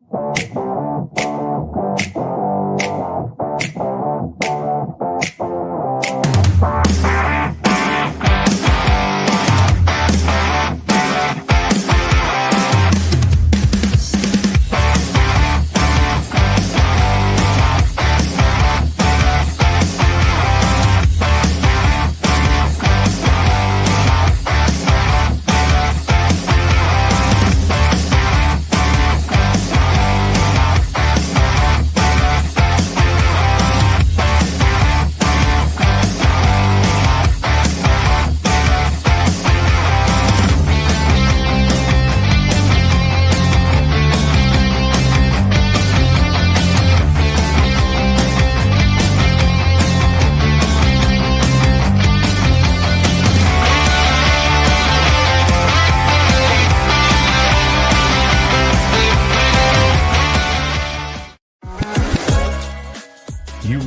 You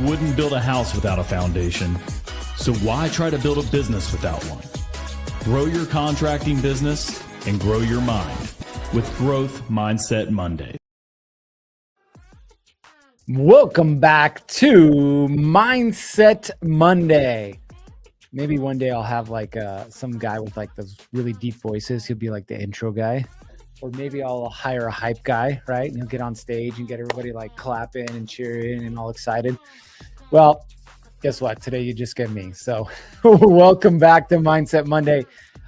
wouldn't build a house without a foundation, so why try to build a business without one? Grow your contracting business and grow your mind with Growth Mindset Monday. Welcome back to Mindset Monday. Maybe one day I'll have like some guy with like those really deep voices. He'll be like the intro guy. Or maybe I'll hire a hype guy, right? And he'll get on stage and get everybody like clapping and cheering and all excited. Well, guess what? Today you just get me. So welcome back to Mindset Monday.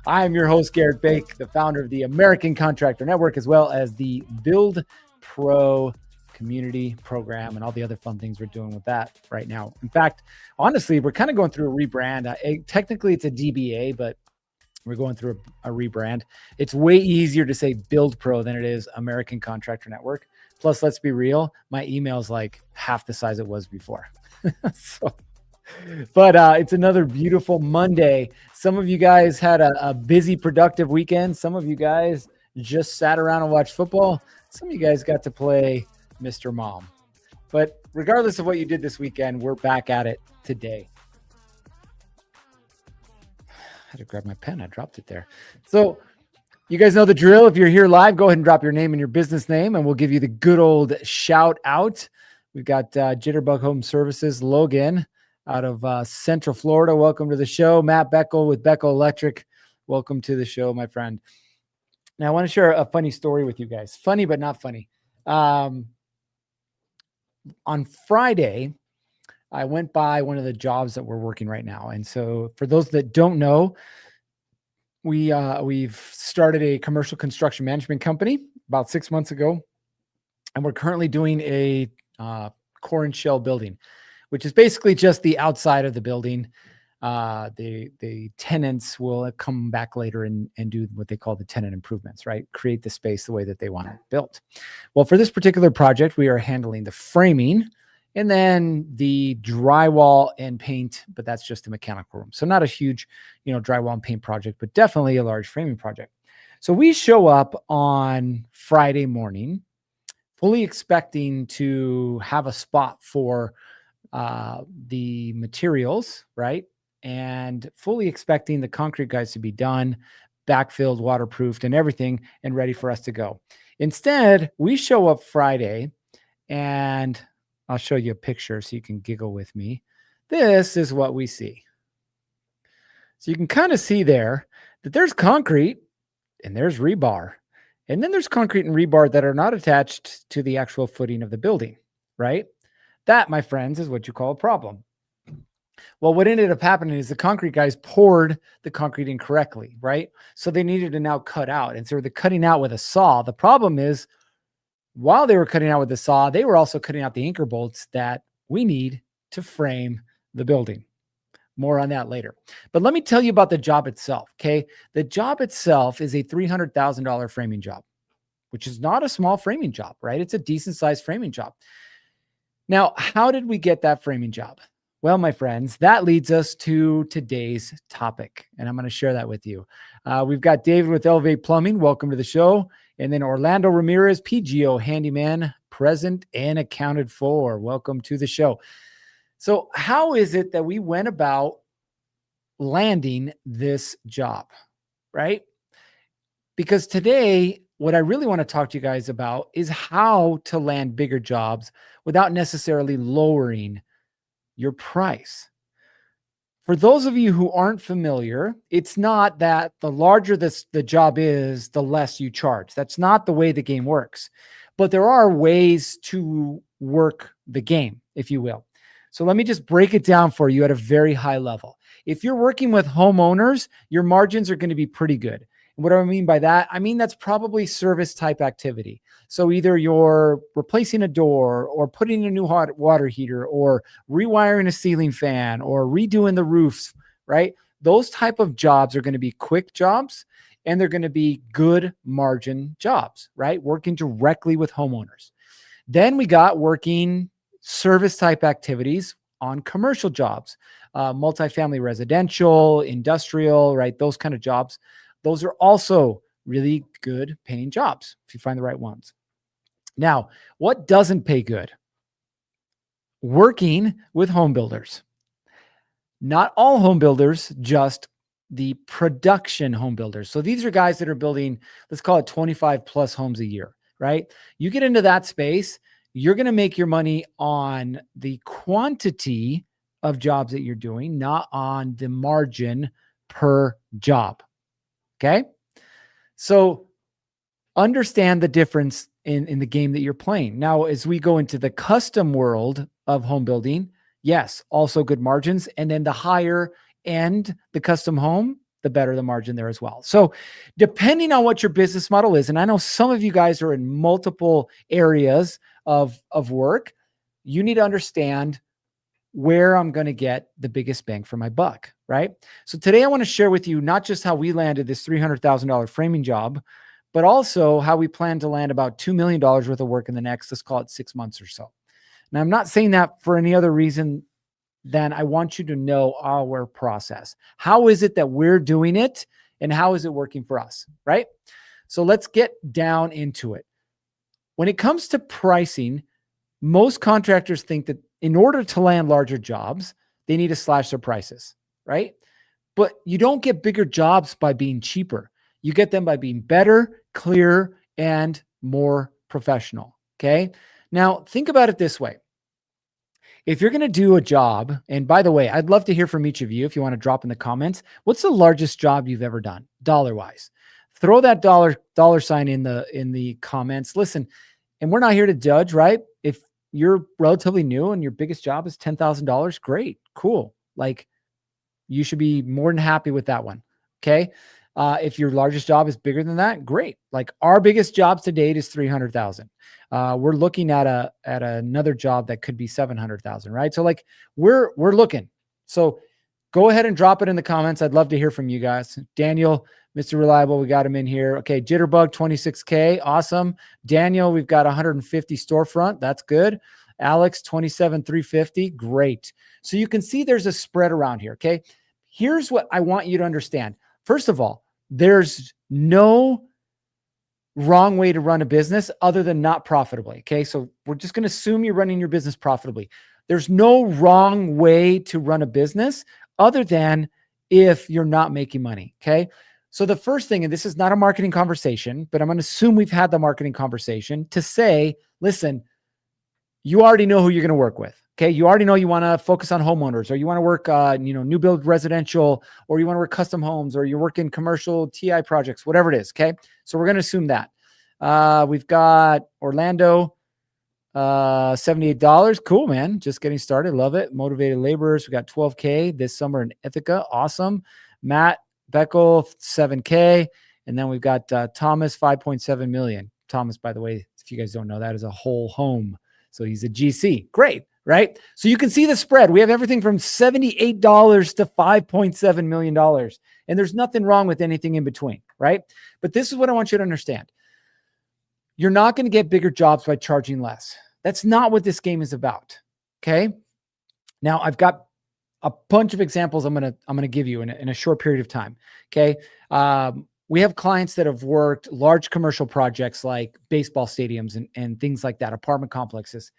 I am your host, Garrett Bake, the founder of the American Contractor Network, as well as the Build Pro community program and all the other fun things we're doing with that right now. In fact, honestly, we're kind of going through a rebrand. Technically, it's a DBA, but we're going through a rebrand. It's way easier to say Build Pro than it is American Contractor Network. Plus, let's be real, my email is like half the size it was before. But it's another beautiful Monday. Some of you guys had a busy, productive weekend. Some of you guys just sat around and watched football. Some of you guys got to play Mr. Mom. But regardless of what you did this weekend, we're back at it today. I had to grab my pen. I dropped it there. So you guys know the drill. If you're here live, go ahead and drop your name and your business name, and we'll give you the good old shout out. We've got Jitterbug Home Services, Logan, out of Central Florida. Welcome to the show. Matt Beckel with Beckel Electric. Welcome to the show, my friend. Now, I want to share a funny story with you guys. Funny, but not funny. On Friday, I went by one of the jobs that we're working right now. And so for those that don't know, we've started a commercial construction management company about 6 months ago. And we're currently doing a core and shell building, which is basically just the outside of the building. The tenants will come back later and do what they call the tenant improvements, right? Create the space the way that they want it built. Well, for this particular project, we are handling the framing and then the drywall and paint, but that's just a mechanical room. So not a huge, drywall and paint project, but definitely a large framing project. So we show up on Friday morning, fully expecting to have a spot for the materials, right? And fully expecting the concrete guys to be done, backfilled, waterproofed, and everything, and ready for us to go. Instead, we show up Friday, and I'll show you a picture so you can giggle with me. This is what we see. So you can kind of see there that there's concrete and there's rebar. And then there's concrete and rebar that are not attached to the actual footing of the building, right? That, my friends, is what you call a problem. Well, what ended up happening is the concrete guys poured the concrete incorrectly, right? So they needed to now cut out. And so they're cutting out with a saw. The problem is, while they were cutting out with the saw, they were also cutting out the anchor bolts that we need to frame the building. More on that later. But let me tell you about the job itself, okay? The job itself is a $300,000 framing job, which is not a small framing job, right? It's a decent-sized framing job. Now, how did we get that framing job? Well, my friends, that leads us to today's topic, and I'm going to share that with you. We've got David with Elevate Plumbing. Welcome to the show. And then Orlando Ramirez, PGO Handyman, present and accounted for. Welcome to the show. So how is it that we went about landing this job, right? Because today, what I really want to talk to you guys about is how to land bigger jobs without necessarily lowering your price. For those of you who aren't familiar, it's not that the larger the job is, the less you charge. That's not the way the game works. But there are ways to work the game, if you will. So let me just break it down for you at a very high level. If you're working with homeowners, your margins are going to be pretty good. And what do I mean by that? I mean, that's probably service type activity. So either you're replacing a door or putting in a new hot water heater or rewiring a ceiling fan or redoing the roofs, right? Those type of jobs are going to be quick jobs and they're going to be good margin jobs, right? Working directly with homeowners. Then we got working service type activities on commercial jobs, multifamily residential, industrial, right? Those kind of jobs. Those are also really good paying jobs if you find the right ones. Now, what doesn't pay good? Working with home builders. Not all home builders, just the production home builders. So these are guys that are building, let's call it 25 plus homes a year, right? You get into that space, you're going to make your money on the quantity of jobs that you're doing, not on the margin per job. Okay. So understand the difference in the game that you're playing. Now, as we go into the custom world of home building, yes, also good margins. And then the higher end, the custom home, the better the margin there as well. So depending on what your business model is, and I know some of you guys are in multiple areas of work, you need to understand where I'm going to get the biggest bang for my buck, right? So today I want to share with you not just how we landed this $300,000 framing job, but also how we plan to land about $2 million worth of work in the next, let's call it 6 months or so. Now, I'm not saying that for any other reason than I want you to know our process. How is it that we're doing it and how is it working for us, right? So let's get down into it. When it comes to pricing, most contractors think that in order to land larger jobs, they need to slash their prices, right? But you don't get bigger jobs by being cheaper. You get them by being better, clearer, and more professional, okay? Now, think about it this way. If you're going to do a job, and by the way, I'd love to hear from each of you if you want to drop in the comments, what's the largest job you've ever done, dollar-wise? Throw that dollar sign in the comments. Listen, and we're not here to judge, right? If you're relatively new and your biggest job is $10,000, great, cool. Like you should be more than happy with that one. Okay. If your largest job is bigger than that, great. Like our biggest jobs to date is 300,000. We're looking at another job that could be 700,000, right? So like we're looking. So go ahead and drop it in the comments. I'd love to hear from you guys. Daniel, Mr. Reliable, we got him in here. Okay, Jitterbug, 26K, awesome. Daniel, we've got 150 storefront. That's good. Alex, 27,350, great. So you can see there's a spread around here, okay? Here's what I want you to understand. First of all, there's no wrong way to run a business other than not profitably, okay? So we're just going to assume you're running your business profitably. There's no wrong way to run a business other than if you're not making money, okay? So the first thing, and this is not a marketing conversation, but I'm going to assume we've had the marketing conversation to say, listen, you already know who you're going to work with. Okay. You already know you want to focus on homeowners, or you want to work, new build residential, or you want to work custom homes, or you're working commercial TI projects, whatever it is. Okay. So we're going to assume that. We've got Orlando, $78. Cool, man. Just getting started. Love it. Motivated laborers. We got 12K this summer in Ithaca. Awesome. Matt Beckel, 7K. And then we've got Thomas, 5.7 million. Thomas, by the way, if you guys don't know, that is a whole home. So he's a GC. Great, right? So you can see the spread. We have everything from $78 to $5.7 million. And there's nothing wrong with anything in between, right? But this is what I want you to understand. You're not going to get bigger jobs by charging less. That's not what this game is about. Okay. Now I've got a bunch of examples I'm going to give you in a short period of time. Okay. We have clients that have worked large commercial projects like baseball stadiums and things like that, apartment complexes.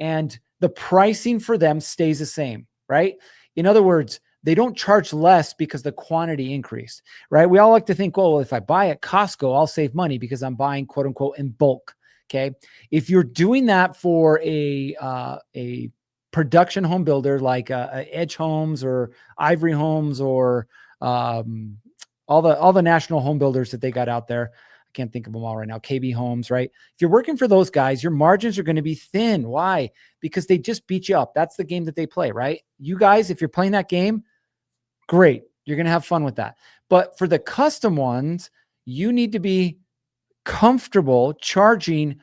And the pricing for them stays the same, right? In other words, they don't charge less because the quantity increased, right? We all like to think, oh, well, if I buy at Costco, I'll save money because I'm buying quote unquote in bulk. Okay. If you're doing that for a production home builder like Edge Homes or Ivory Homes or all the national home builders that they got out there, I can't think of them all right now, KB Homes, right? If you're working for those guys, your margins are going to be thin. Why? Because they just beat you up. That's the game that they play, right? You guys, if you're playing that game, great. You're going to have fun with that. But for the custom ones, you need to be comfortable charging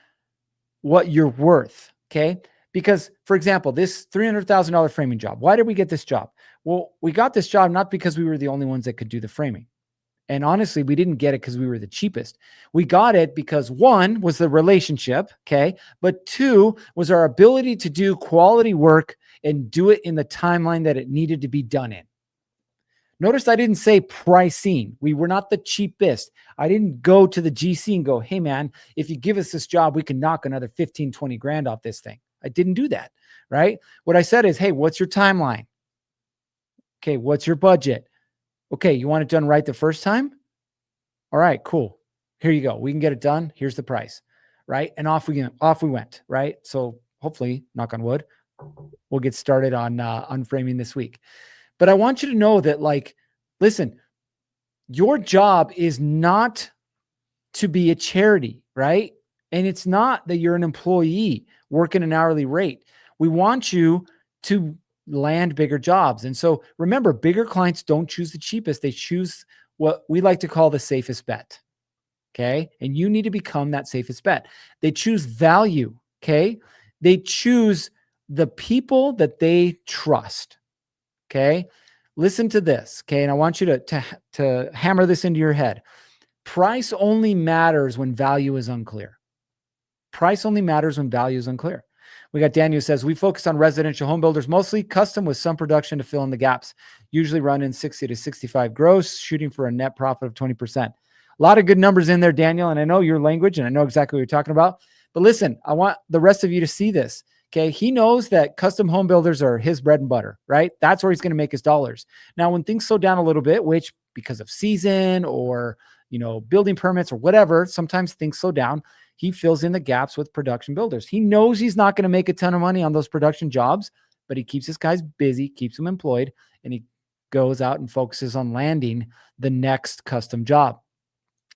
what you're worth. Okay. Because, for example, this $300,000 framing job, why did we get this job? Well, we got this job not because we were the only ones that could do the framing. And honestly, we didn't get it because we were the cheapest. We got it because one was the relationship. Okay. But two was our ability to do quality work and do it in the timeline that it needed to be done in. Notice I didn't say pricing. We were not the cheapest. I didn't go to the GC and go, hey man, if you give us this job, we can knock another 15, 20 grand off this thing. I didn't do that, right? What I said is, hey, what's your timeline? Okay, what's your budget? Okay, you want it done right the first time? All right, cool. Here you go. We can get it done. Here's the price, right? And off we went, right? So hopefully, knock on wood, we'll get started on framing this week. But I want you to know that, like, listen, your job is not to be a charity, right? And it's not that you're an employee working an hourly rate. We want you to land bigger jobs. And so remember, bigger clients don't choose the cheapest. They choose what we like to call the safest bet. Okay. And you need to become that safest bet. They choose value. Okay. They choose the people that they trust. Okay. Listen to this. Okay. And I want you to hammer this into your head. Price only matters when value is unclear. Price only matters when value is unclear. We got Daniel who says, we focus on residential home builders, mostly custom with some production to fill in the gaps, usually run in 60 to 65 gross, shooting for a net profit of 20%. A lot of good numbers in there, Daniel. And I know your language and I know exactly what you're talking about, but listen, I want the rest of you to see this. Okay. He knows that custom home builders are his bread and butter, right? That's where he's going to make his dollars. Now, when things slow down a little bit, which because of season or, building permits or whatever, sometimes things slow down. He fills in the gaps with production builders. He knows he's not going to make a ton of money on those production jobs, but he keeps his guys busy, keeps them employed, and he goes out and focuses on landing the next custom job.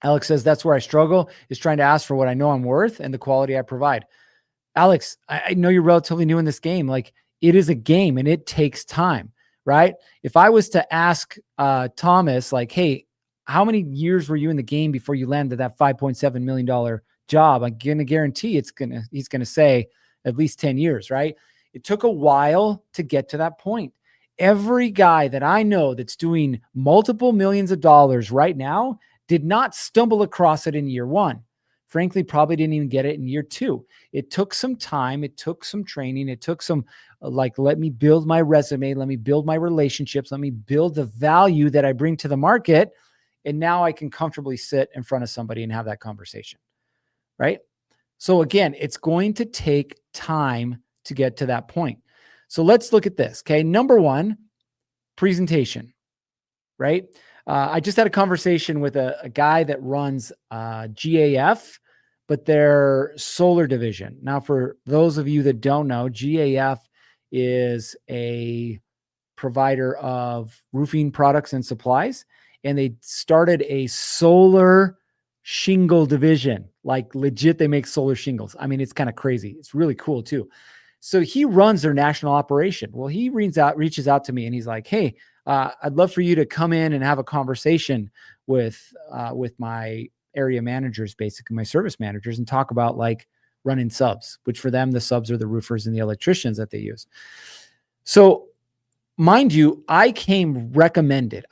Alex says, that's where I struggle, is trying to ask for what I know I'm worth and the quality I provide. Alex, I know you're relatively new in this game. Like, it is a game and it takes time, right? If I was to ask Thomas, like, hey, how many years were you in the game before you landed that $5.7 million job? I'm going to guarantee he's going to say at least 10 years, right? It took a while to get to that point. Every guy that I know that's doing multiple millions of dollars right now did not stumble across it in year one. Frankly, probably didn't even get it in year two. It took some time. It took some training. It took some, let me build my resume. Let me build my relationships. Let me build the value that I bring to the market. And now I can comfortably sit in front of somebody and have that conversation, right? So again, it's going to take time to get to that point. So let's look at this. Okay. Number one, presentation, right? I just had a conversation with a guy that runs GAF, but their solar division. Now, for those of you that don't know, GAF is a provider of roofing products and supplies, and they started a solar shingle division. Like, legit, they make solar shingles. I mean, it's kind of crazy. It's really cool too. So he runs their national operation. Well, he reaches out to me and he's like, hey, I'd love for you to come in and have a conversation with my area managers, basically my service managers, and talk about like running subs, which for them, the subs are the roofers and the electricians that they use. So mind you, I came recommended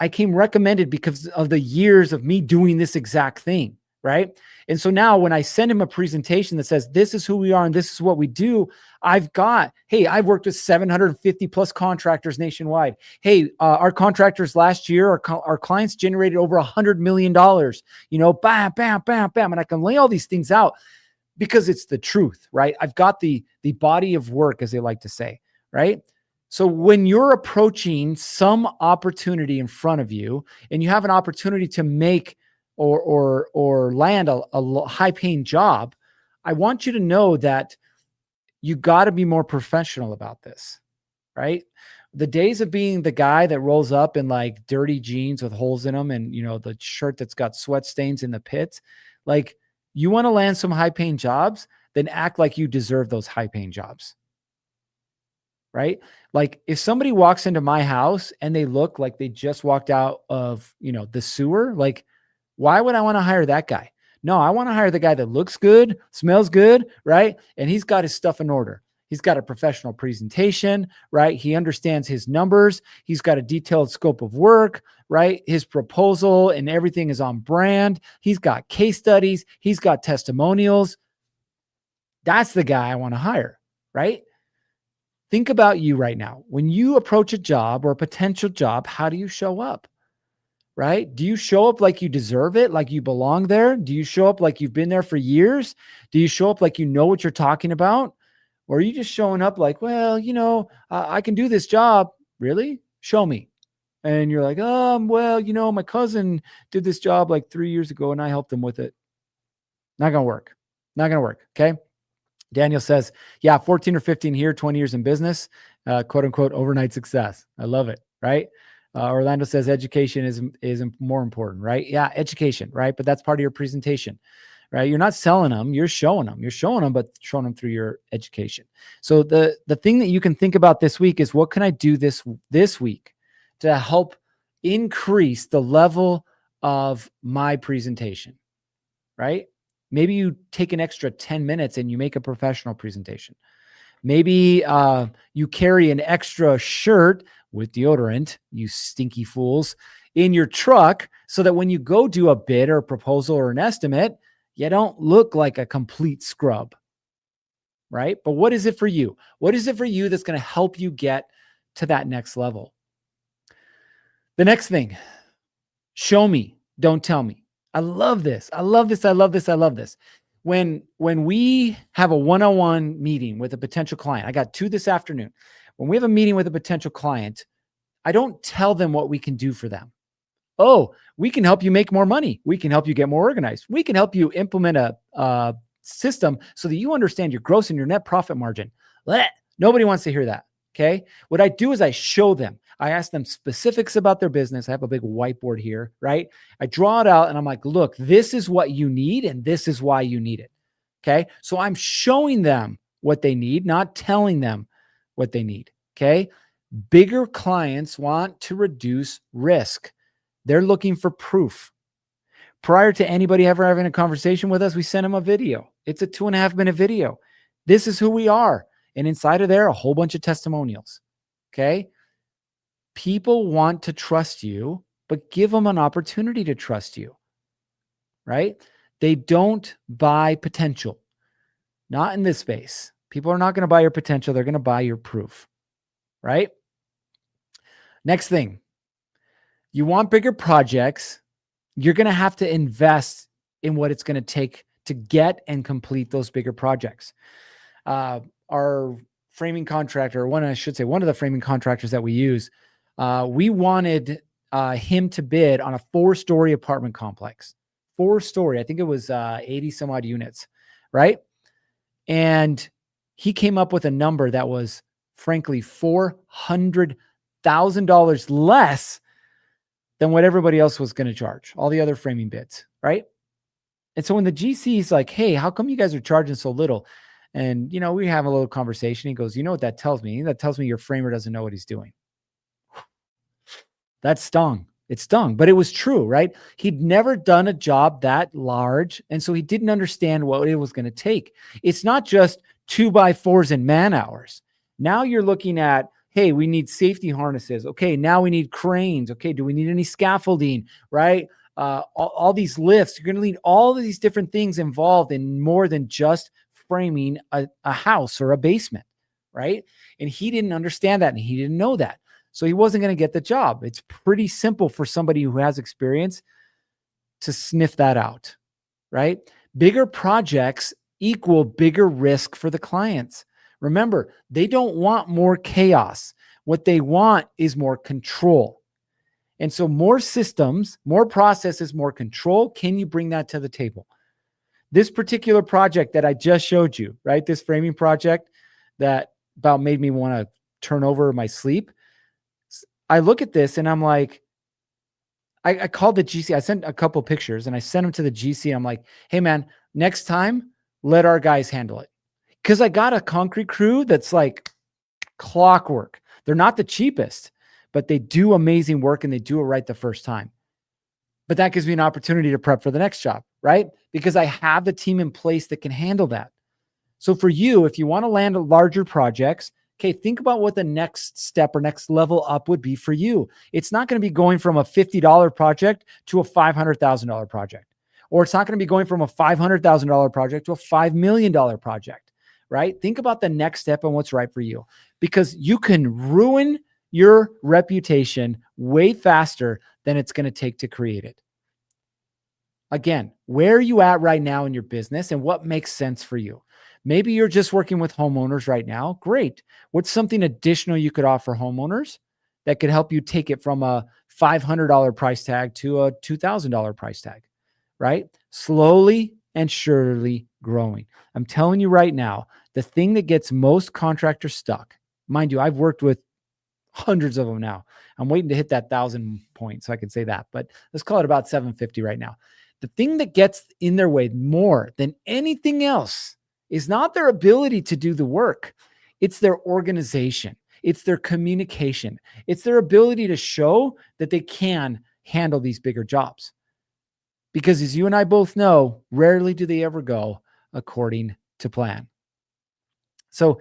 because of the years of me doing this exact thing, right? And so now when I send him a presentation that says, this is who we are and this is what we do, I've worked with 750 plus contractors nationwide. Hey, our contractors last year, our clients generated over $100 million, bam, bam, bam, bam. And I can lay all these things out because it's the truth, right? I've got the body of work, as they like to say, right? So when you're approaching some opportunity in front of you and you have an opportunity to make or land a high paying job, I want you to know that you got to be more professional about this, right? The days of being the guy that rolls up in like dirty jeans with holes in them and, the shirt that's got sweat stains in the pit, like you want to land some high paying jobs, then act like you deserve those high paying jobs, right? Like if somebody walks into my house and they look like they just walked out of, the sewer, like why would I want to hire that guy? No, I want to hire the guy that looks good, smells good, right? And he's got his stuff in order. He's got a professional presentation, right? He understands his numbers. He's got a detailed scope of work, right? His proposal and everything is on brand. He's got case studies. He's got testimonials. That's the guy I want to hire, right? Think about you right now. When you approach a job or a potential job, how do you show up? Right? Do you show up like you deserve it, like you belong there? Do you show up like you've been there for years? Do you show up like you know what you're talking about? Or are you just showing up like, well, I can do this job. Really? Show me. And you're like, well, my cousin did this job like 3 years ago and I helped him with it. Not going to work. Not going to work. Okay. Daniel says, yeah, 14 or 15 here, 20 years in business, quote unquote, overnight success. I love it. Right. Orlando says education is more important, right? Yeah, education, right? But that's part of your presentation, right? You're not selling them, you're showing them. You're showing them, but showing them through your education. So the thing that you can think about this week is what can I do this week to help increase the level of my presentation, right? Maybe you take an extra 10 minutes and you make a professional presentation. Maybe you carry an extra shirt with deodorant, you stinky fools, in your truck so that when you go do a bid or a proposal or an estimate, you don't look like a complete scrub, right? But what is it for you? What is it for you that's going to help you get to that next level? The next thing, show me, don't tell me. I love this. I love this. I love this. I love this. When we have a one-on-one meeting with a potential client, I got 2 this afternoon. When we have a meeting with a potential client, I don't tell them what we can do for them. Oh, we can help you make more money. We can help you get more organized. We can help you implement a system so that you understand your gross and your net profit margin. Nobody wants to hear that. Okay. What I do is I show them. I ask them specifics about their business. I have a big whiteboard here, right? I draw it out and I'm like, look, this is what you need and this is why you need it. Okay. So I'm showing them what they need, not telling them what they need. Okay. Bigger clients want to reduce risk. They're looking for proof. Prior to anybody ever having a conversation with us, we sent them a video. It's a 2.5-minute video. This is who we are. And inside of there, a whole bunch of testimonials. Okay. People want to trust you, but give them an opportunity to trust you, right? They don't buy potential. Not in this space. People are not going to buy your potential. They're going to buy your proof, right? Next thing, you want bigger projects. You're going to have to invest in what it's going to take to get and complete those bigger projects. Our framing contractor, one of the framing contractors that we use, we wanted him to bid on a 4-story apartment complex. 4-story, I think it was 80 some odd units, right? And he came up with a number that was frankly $400,000 less than what everybody else was going to charge, all the other framing bids, right? And so when the GC is like, hey, how come you guys are charging so little? And, we have a little conversation. He goes, you know what that tells me? That tells me your framer doesn't know what he's doing. That stung. It stung, but it was true, right? He'd never done a job that large. And so he didn't understand what it was going to take. It's not just 2x4s and man hours. Now you're looking at, hey, we need safety harnesses. Okay, now we need cranes. Okay, do we need any scaffolding, right? All these lifts. You're going to need all of these different things involved in more than just framing a house or a basement, right? And he didn't understand that and he didn't know that. So he wasn't going to get the job. It's pretty simple for somebody who has experience to sniff that out, right? Bigger projects equal bigger risk for the clients. Remember, they don't want more chaos. What they want is more control. And so more systems, more processes, more control. Can you bring that to the table? This particular project that I just showed you, right? This framing project that about made me want to turn over my sleep. I look at this and I'm like, I called the GC. I sent a couple pictures and I sent them to the GC. I'm like, hey man, next time, let our guys handle it. Because I got a concrete crew that's like clockwork. They're not the cheapest, but they do amazing work and they do it right the first time. But that gives me an opportunity to prep for the next job, right? Because I have the team in place that can handle that. So for you, if you want to land larger projects, okay, think about what the next step or next level up would be for you. It's not going to be going from a $50 project to a $500,000 project, or it's not going to be going from a $500,000 project to a $5 million project, right? Think about the next step and what's right for you, because you can ruin your reputation way faster than it's going to take to create it. Again, where are you at right now in your business and what makes sense for you? Maybe you're just working with homeowners right now. Great. What's something additional you could offer homeowners that could help you take it from a $500 price tag to a $2,000 price tag, right? Slowly and surely growing. I'm telling you right now, the thing that gets most contractors stuck, mind you, I've worked with hundreds of them now. I'm waiting to hit that 1,000 points so I can say that, but let's call it about 750 right now. The thing that gets in their way more than anything else is not their ability to do the work. It's their organization. It's their communication. It's their ability to show that they can handle these bigger jobs. Because as you and I both know, rarely do they ever go according to plan. So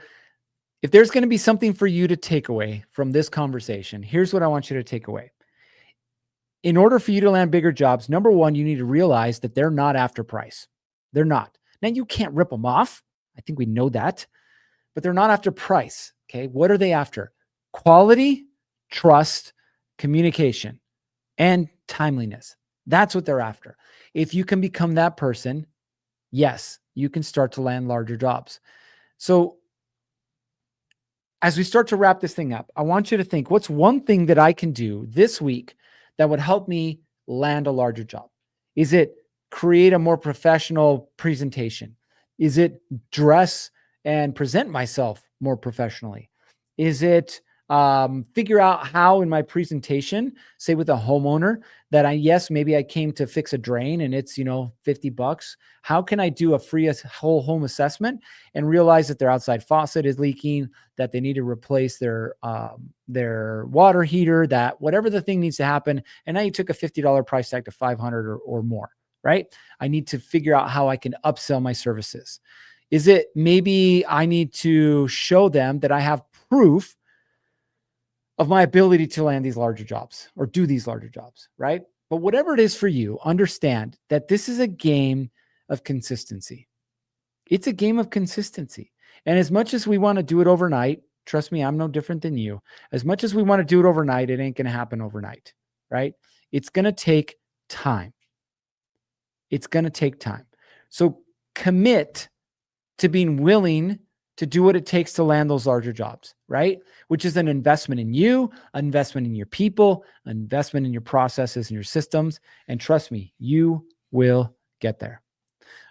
if there's going to be something for you to take away from this conversation, here's what I want you to take away. In order for you to land bigger jobs, number one, you need to realize that they're not after price. They're not. Now, you can't rip them off. I think we know that. But they're not after price. Okay. What are they after? Quality, trust, communication, and timeliness. That's what they're after. If you can become that person, yes, you can start to land larger jobs. So as we start to wrap this thing up, I want you to think, what's one thing that I can do this week that would help me land a larger job? Is it create a more professional presentation? Is it dress and present myself more professionally? Is it figure out how in my presentation, say with a homeowner, that yes, maybe I came to fix a drain and it's, $50. How can I do a free whole home assessment and realize that their outside faucet is leaking, that they need to replace their water heater, that whatever the thing needs to happen. And now you took a $50 price tag to $500 or more, right? I need to figure out how I can upsell my services. Is it maybe I need to show them that I have proof of my ability to land these larger jobs or do these larger jobs, right? But whatever it is for you, understand that this is a game of consistency. It's a game of consistency. And as much as we want to do it overnight, trust me, I'm no different than you. As much as we want to do it overnight, it ain't going to happen overnight, right? It's going to take time. It's going to take time. So commit to being willing to do what it takes to land those larger jobs, right? Which is an investment in you, an investment in your people, an investment in your processes and your systems. And trust me, you will get there.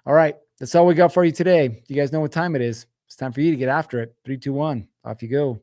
All right. That's all we got for you today. You guys know what time it is. It's time for you to get after it. 3, 2, 1. Off you go.